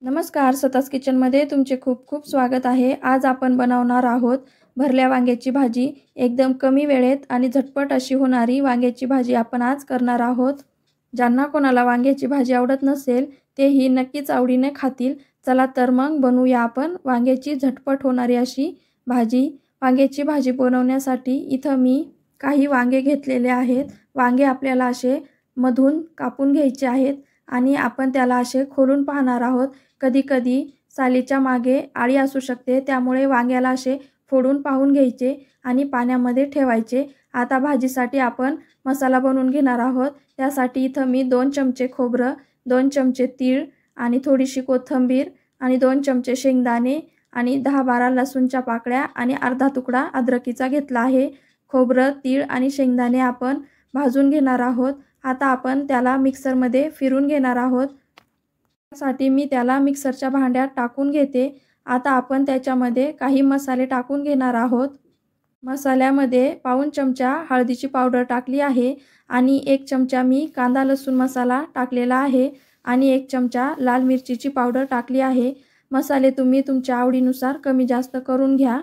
नमस्कार, सतास किचनमध्ये तुमचे खूप खूप स्वागत आहे। आज आपण बनवणार आहोत भरल्या वांग्याची भाजी। एकदम कमी वेळेत आणि झटपट अशी होणारी वांग्याची भाजी आपण आज करणार आहोत। ज्यांना कोणाला वांग्याची भाजी आवडत नसेल तेही नक्कीच आवडीने खातील। चला तर मग बनवूया आपण वांग्याची झटपट होणारी अशी भाजी। वांग्याची भाजी बनवण्यासाठी इथं मी काही वांगे घेतलेले आहेत। वांगे आपल्याला असे मधून कापून घ्यायचे आहेत आणि आपण त्याला असे खोलून पाहणार आहोत। कधी कधी सालीच्या मागे आळी असू शकते, त्यामुळे वांग्याला असे फोडून पाहून घ्यायचे आणि पाण्यामध्ये ठेवायचे। आता भाजीसाठी आपण मसाला बनवून घेणार आहोत। त्यासाठी इथं मी 2 चमचे खोबरं, 2 चमचे तीळ आणि थोडीशी कोथिंबीर आणि 2 चमचे शेंगदाणे आणि 10-12 लसूणच्या पाकळ्या आणि अर्धा तुकडा अद्रकीचा घेतला आहे। खोबरं, तीळ आणि शेंगदाणे आपण भाजून घेणार आहोत। आता आपण त्याला मिक्सरमध्ये फिरून घेणार आहोत। त्यासाठी मी त्याला मिक्सरच्या भांड्यात टाकून घेते। आता आपण त्याच्यामध्ये काही मसाले टाकून घेणार आहोत। मसाल्यामध्ये पाऊण चमचा हळदीची पावडर टाकली आहे आणि 1 चमचा मी कांदा लसूण मसाला टाकलेला आहे आणि 1 चमचा लाल मिरचीची पावडर टाकली आहे। मसाले तुम्ही तुमच्या आवडीनुसार कमी जास्त करून घ्या।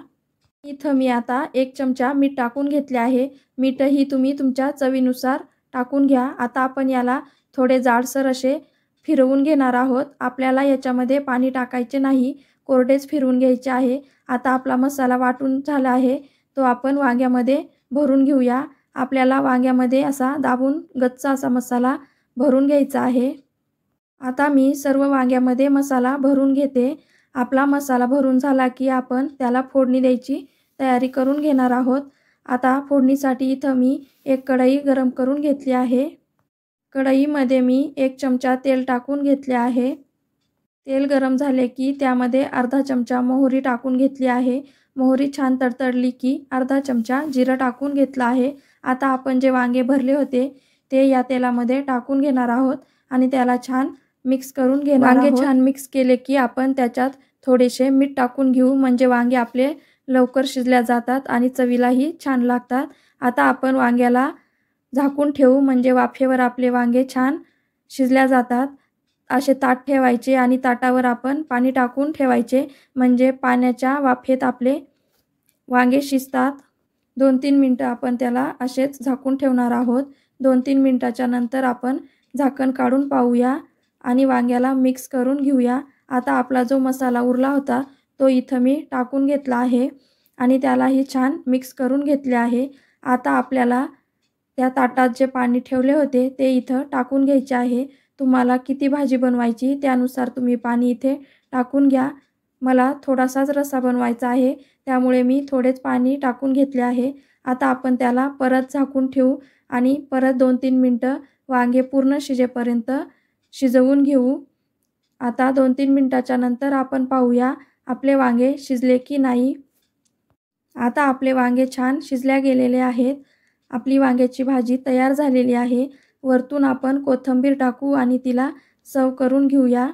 इथं मी आता 1 चमचा मीठ टाकून घेतले आहे। मीठही तुम्ही तुमच्या चवीनुसार टाकून घ्या। आता आपण याला थोडे जाडसर असे फिरवून घेणार आहोत। आपल्याला याच्यामध्ये पाणी टाकायचे नाही, कोरडेच फिरवून घ्यायचे आहे। आता आपला मसाला वाटून झाला आहे, तो आपण वांग्यामध्ये भरून घेऊया। आपल्याला वांग्यामध्ये असा दाबून गच्च असा मसाला भरून घ्यायचा आहे। आता मी सर्व वांग्यामध्ये मसाला भरून घेते। आपला मसाला भरून झाला की आपण त्याला फोडणी द्यायची तयारी करून घेणार आहोत। आता फोडणीसाठी इथं मी एक कढई गरम करून घेतली आहे। कढईमध्ये मी 1 चमचा तेल टाकून घेतले आहे। तेल गरम झाले की त्यामध्ये अर्धा चमचा मोहरी टाकून घेतली आहे। मोहरी छान तडतडली की अर्धा चमचा जिरं टाकून घेतला आहे। आता आपण जे वांगे भरले होते ते या तेलामध्ये टाकून घेणार आहोत आणि त्याला छान मिक्स करून घेणार आहोत। वांगे छान मिक्स केले की आपण त्याच्यात थोडेसे मीठ टाकून घेऊ, म्हणजे वांगे आपले लवकर शिजल्या जातात आणि चवीलाही छान लागतात। आता आपण वांग्याला झाकून ठेवू, म्हणजे वाफेवर आपले वांगे छान शिजल्या जातात। असे ताट ठेवायचे आणि ताटावर आपण पाणी टाकून ठेवायचे, म्हणजे पाण्याच्या वाफेत आपले वांगे शिजतात। 2-3 मिनिटं आपण त्याला असेच झाकून ठेवणार आहोत। 2-3 मिनिटाच्या नंतर आपण झाकण काढून पाहूया आणि वांग्याला मिक्स करून घेऊया। आता आपला जो मसाला उरला होता तो इथं मी टाकून घेतला आहे आणि त्यालाही छान मिक्स करून घेतले आहे। आता आपल्याला त्या ताटात जे पाणी ठेवले होते ते इथं टाकून घ्यायचे आहे। तुम्हाला किती भाजी बनवायची त्यानुसार तुम्ही पाणी इथे टाकून घ्या। मला थोडासाच रस्सा बनवायचा आहे, त्यामुळे मी थोडेच पाणी टाकून घेतले आहे। आता आपण त्याला परत झाकून ठेवू आणि परत 2-3 मिनिटं वांगे पूर्ण शिजेपर्यंत शिजवून घेऊ। आता 2-3 मिनिटाच्या नंतर आपण पाहूया आपले वांगे शिजले की नाही। आता आपले वांगे छान शिजल्या गेलेले आहेत। आपली वांग्याची भाजी तयार झालेली आहे। वरतून आपण कोथिंबीर टाकू आणि तिला सर्व करून घेऊया।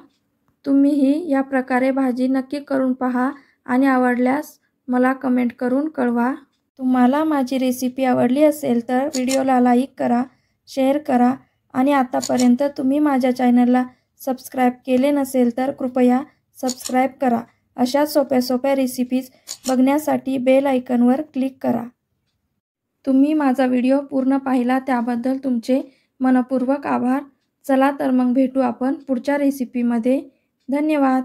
तुम्हीही या प्रकारे भाजी नक्की करून पहा आणि आवडल्यास मला कमेंट करून कळवा। तुम्हाला माझी रेसिपी आवडली असेल तर व्हिडिओला लाईक करा, शेअर करा आणि आतापर्यंत तुम्ही माझ्या चॅनलला सबस्क्राईब केले नसेल तर कृपया सबस्क्राईब करा। अशा सोप्या सोप्या रेसिपीज बघण्यासाठी बेल आयकॉनवर क्लिक करा। तुम्ही माझा व्हिडिओ पूर्ण पाहिला त्याबद्दल तुमचे मनपूर्वक आभार। चला तर मग भेटू आपण पुढच्या रेसिपीमध्ये। धन्यवाद।